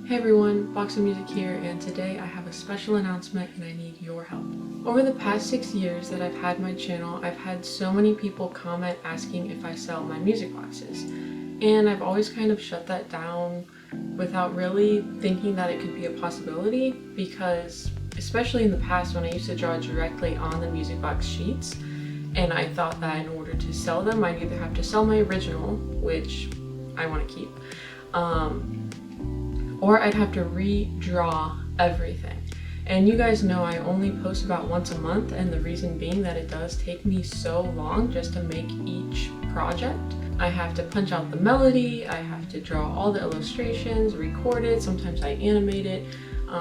Hey everyone, BoxOfMusic here, and today I have a special announcement and I need your help. Over the past 6 years that I've had my channel, I've had so many people comment asking if I sell my music boxes. And I've always kind of shut that down without really thinking that it could be a possibility, because especially in the past when I used to draw directly on the music box sheets, and I thought that in order to sell them I'd either have to sell my original, which I want to keep, or I'd have to redraw everything. And you guys know I only post about once a month, and the reason being that it does take me so long just to make each project. I have to punch out the melody, I have to draw all the illustrations, record it, sometimes I animate it.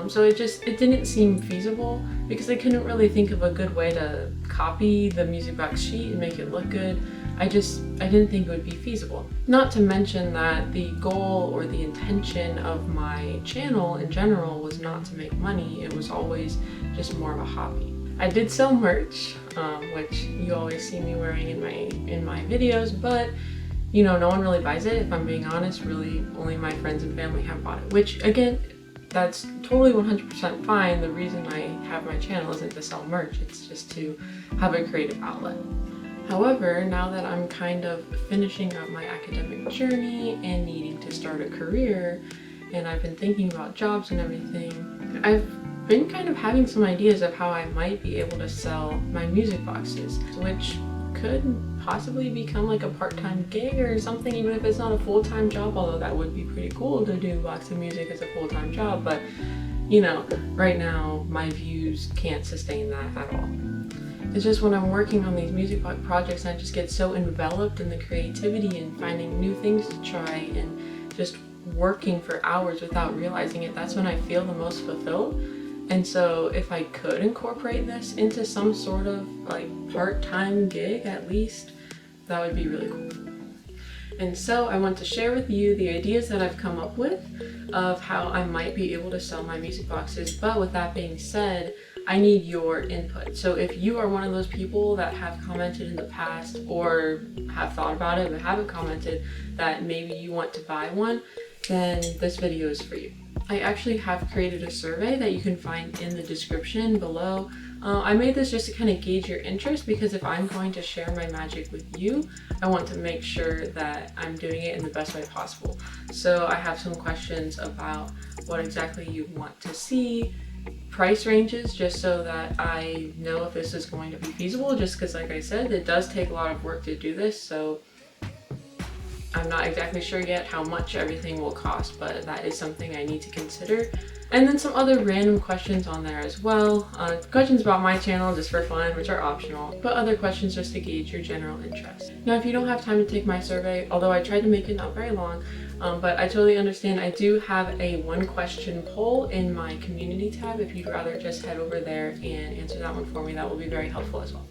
So it didn't seem feasible because I couldn't really think of a good way to copy the music box sheet and make it look good. I didn't think it would be feasible. Not to mention that the goal or the intention of my channel in general was not to make money. It was always just more of a hobby. I did sell merch, which you always see me wearing in my videos, but you know, no one really buys it. If I'm being honest, really only my friends and family have bought it, which again, that's totally 100% fine. The reason I have my channel isn't to sell merch, it's just to have a creative outlet. However, now that I'm kind of finishing up my academic journey and needing to start a career, and I've been thinking about jobs and everything, I've been kind of having some ideas of how I might be able to sell my music boxes, which could possibly become like a part-time gig or something, even if it's not a full-time job, although that would be pretty cool to do BoxOfMusic as a full-time job. But you know, right now my views can't sustain that at all. It's just when I'm working on these music projects and I just get so enveloped in the creativity and finding new things to try and just working for hours without realizing it, that's when I feel the most fulfilled. And so if I could incorporate this into some sort of like part-time gig at least, that would be really cool. And so I want to share with you the ideas that I've come up with of how I might be able to sell my music boxes. But with that being said, I need your input. So if you are one of those people that have commented in the past or have thought about it but haven't commented that maybe you want to buy one, then this video is for you. I actually have created a survey that you can find in the description below. I made this just to kind of gauge your interest, because if I'm going to share my magic with you, I want to make sure that I'm doing it in the best way possible. So I have some questions about what exactly you want to see, price ranges, just so that I know if this is going to be feasible, just because like I said, it does take a lot of work to do this, so I'm not exactly sure yet how much everything will cost, but that is something I need to consider. And then some other random questions on there as well. Questions about my channel just for fun, which are optional, but other questions just to gauge your general interest. Now, if you don't have time to take my survey, although I tried to make it not very long, but I totally understand, I do have a 1-question poll in my community tab. If you'd rather just head over there and answer that one for me, that will be very helpful as well.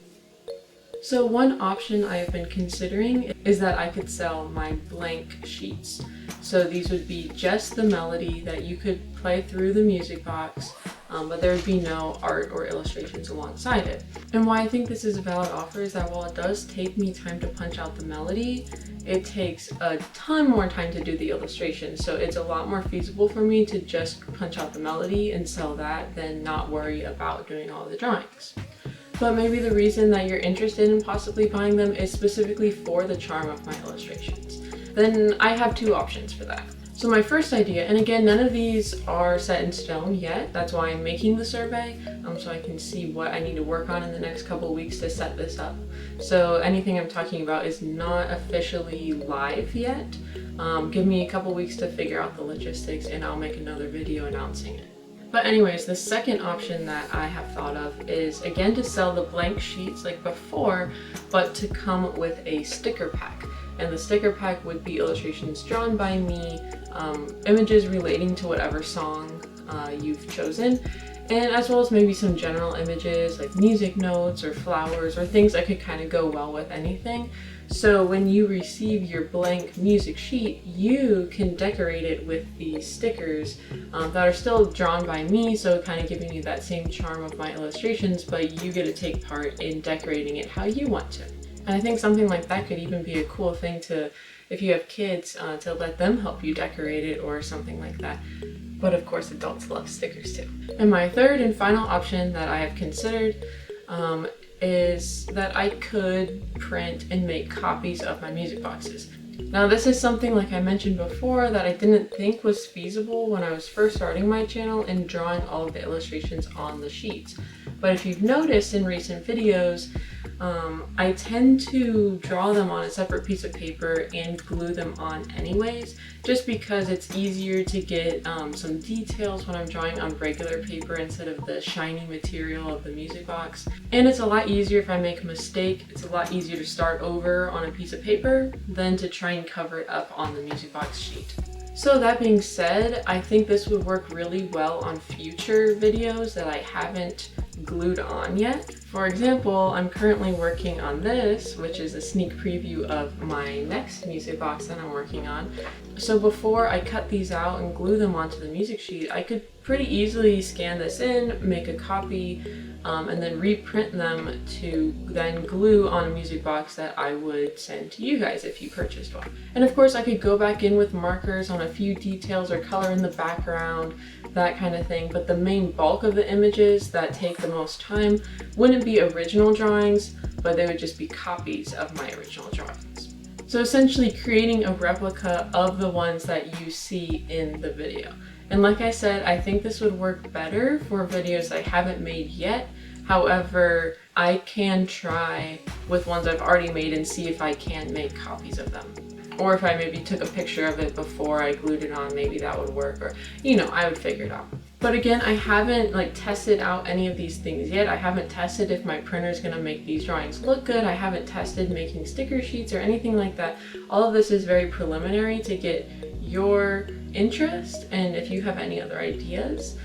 So one option I have been considering is that I could sell my blank sheets. So these would be just the melody that you could play through the music box, but there would be no art or illustrations alongside it. And why I think this is a valid offer is that while it does take me time to punch out the melody, it takes a ton more time to do the illustration. So it's a lot more feasible for me to just punch out the melody and sell that than not worry about doing all the drawings. But maybe the reason that you're interested in possibly buying them is specifically for the charm of my illustrations. Then I have 2 options for that. So my first idea, and again, none of these are set in stone yet, that's why I'm making the survey, so I can see what I need to work on in the next couple weeks to set this up. So anything I'm talking about is not officially live yet. Give me a couple weeks to figure out the logistics and I'll make another video announcing it. But anyways, the second option that I have thought of is again to sell the blank sheets like before, but to come with a sticker pack. And the sticker pack would be illustrations drawn by me, images relating to whatever song you've chosen, and as well as maybe some general images like music notes or flowers or things that could kind of go well with anything. So when you receive your blank music sheet, you can decorate it with these stickers that are still drawn by me, so kind of giving you that same charm of my illustrations, but you get to take part in decorating it how you want to. And I think something like that could even be a cool thing to if you have kids, to let them help you decorate it or something like that. But of course, adults love stickers too. And my third and final option that I have considered is that I could print and make copies of my music boxes. Now this is something, like I mentioned before, that I didn't think was feasible when I was first starting my channel and drawing all of the illustrations on the sheets. But if you've noticed in recent videos, I tend to draw them on a separate piece of paper and glue them on anyways, just because it's easier to get some details when I'm drawing on regular paper instead of the shiny material of the music box. And it's a lot easier if I make a mistake. It's a lot easier to start over on a piece of paper than to try and cover it up on the music box sheet. So that being said, I think this would work really well on future videos that I haven't glued on yet. For example, I'm currently working on this, which is a sneak preview of my next music box that I'm working on. So before I cut these out and glue them onto the music sheet, I could pretty easily scan this in, make a copy, and then reprint them to then glue on a music box that I would send to you guys if you purchased one. And of course I could go back in with markers on a few details or color in the background, that kind of thing, but the main bulk of the images that take the most time wouldn't be original drawings, but they would just be copies of my original drawings. So essentially creating a replica of the ones that you see in the video. And like I said, I think this would work better for videos I haven't made yet. However, I can try with ones I've already made and see if I can make copies of them. Or if I maybe took a picture of it before I glued it on, maybe that would work, or, you know, I would figure it out. But again, I haven't tested out any of these things yet. I haven't tested if my printer is gonna make these drawings look good. I haven't tested making sticker sheets or anything like that. All of this is very preliminary to get your interest, and if you have any other ideas,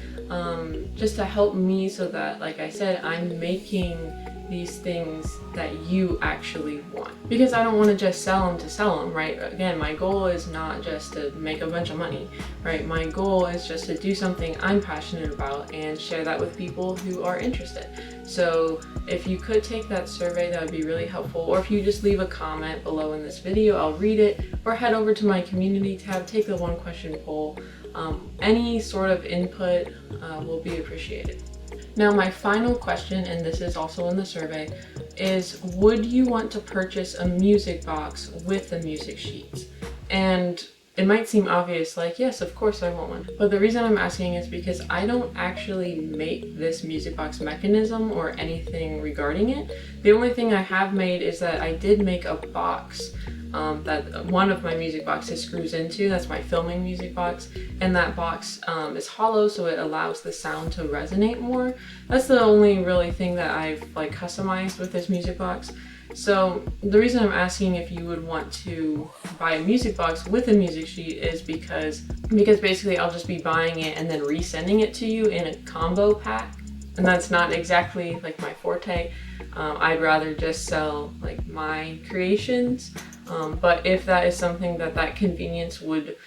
just to help me so that, like I said, I'm making these things that you actually want. Because I don't want to just sell them, right? Again, my goal is not just to make a bunch of money, right? My goal is just to do something I'm passionate about and share that with people who are interested. So if you could take that survey, that would be really helpful. Or if you just leave a comment below in this video, I'll read it. Or head over to my community tab, take the 1-question poll. Any sort of input will be appreciated. Now my final question, and this is also in the survey, is would you want to purchase a music box with the music sheets? And it might seem obvious, like, yes, of course I want one. But the reason I'm asking is because I don't actually make this music box mechanism or anything regarding it. The only thing I have made is that I did make a box that one of my music boxes screws into. That's my filming music box, and that box is hollow, so it allows the sound to resonate more. That's the only really thing that I've customized with this music box. So the reason I'm asking if you would want to buy a music box with a music sheet is because basically I'll just be buying it and then resending it to you in a combo pack, and that's not exactly my forte. I'd rather just sell my creations. But if that is something that convenience would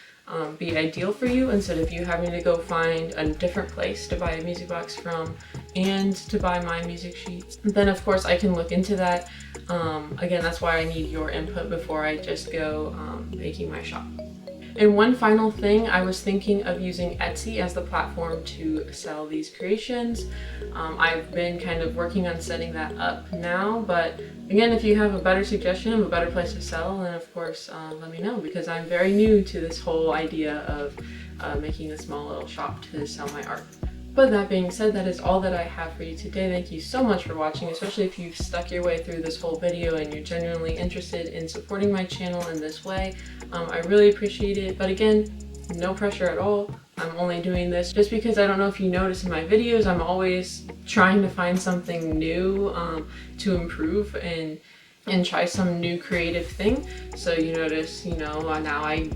be ideal for you, instead of you having to go find a different place to buy a music box from and to buy my music sheets, then of course I can look into that. Again, that's why I need your input before I just go making my shop. And one final thing, I was thinking of using Etsy as the platform to sell these creations. I've been kind of working on setting that up now, but again, if you have a better suggestion of a better place to sell, then of course let me know, because I'm very new to this whole idea of making a small little shop to sell my art. But that being said, that is all that I have for you today. Thank you so much for watching, especially if you've stuck your way through this whole video and you're genuinely interested in supporting my channel in this way. I really appreciate it, but again, no pressure at all. I'm only doing this just because I don't know if you notice in my videos, I'm always trying to find something new to improve and try some new creative thing. So you notice, now I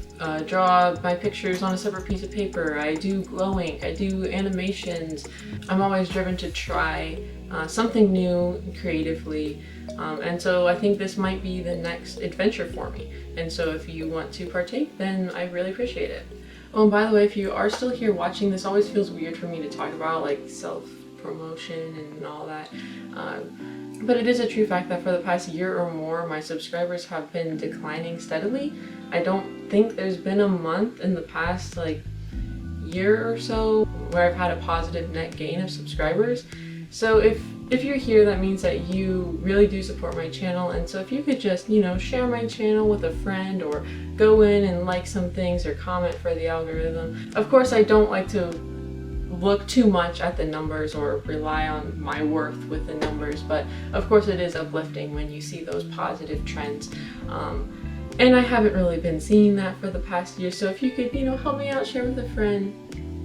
draw my pictures on a separate piece of paper. I do glow ink, I do animations. I'm always driven to try something new creatively. And so I think this might be the next adventure for me. And so if you want to partake, then I really appreciate it. Oh, and by the way, if you are still here watching, this always feels weird for me to talk about self-promotion and all that. But it is a true fact that for the past year or more, my subscribers have been declining steadily. I don't think there's been a month in the past like year or so where I've had a positive net gain of subscribers. So if you're here, that means that you really do support my channel. And so if you could just, you know, share my channel with a friend, or go in and like some things, or comment for the algorithm. Of course, I don't like to look too much at the numbers or rely on my worth with the numbers, but of course it is uplifting when you see those positive trends. And I haven't really been seeing that for the past year, so if you could, you know, help me out, share with a friend.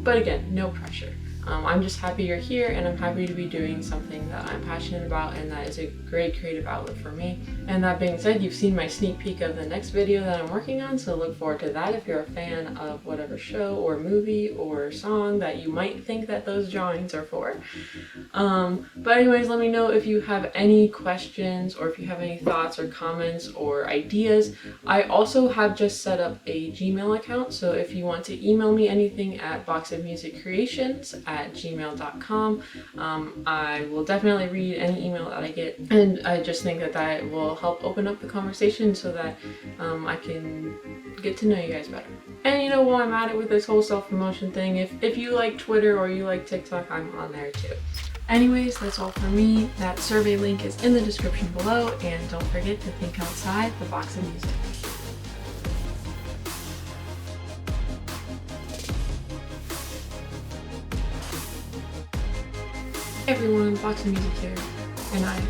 But again, no pressure. I'm just happy you're here, and I'm happy to be doing something that I'm passionate about and that is a great creative outlet for me. And that being said, you've seen my sneak peek of the next video that I'm working on, so look forward to that if you're a fan of whatever show or movie or song that you might think that those drawings are for. But anyways, let me know if you have any questions, or if you have any thoughts or comments or ideas. I also have just set up a Gmail account, so if you want to email me anything at boxofmusiccreations@gmail.com, I will definitely read any email that I get, and I just think that that will help open up the conversation so that I can get to know you guys better. And you know, while I'm at it with this whole self-promotion thing, if you like Twitter or you like TikTok, I'm on there too. Anyways, that's all for me. That survey link is in the description below, and don't forget to think outside the box of music. Hey everyone, Box of Music here, and I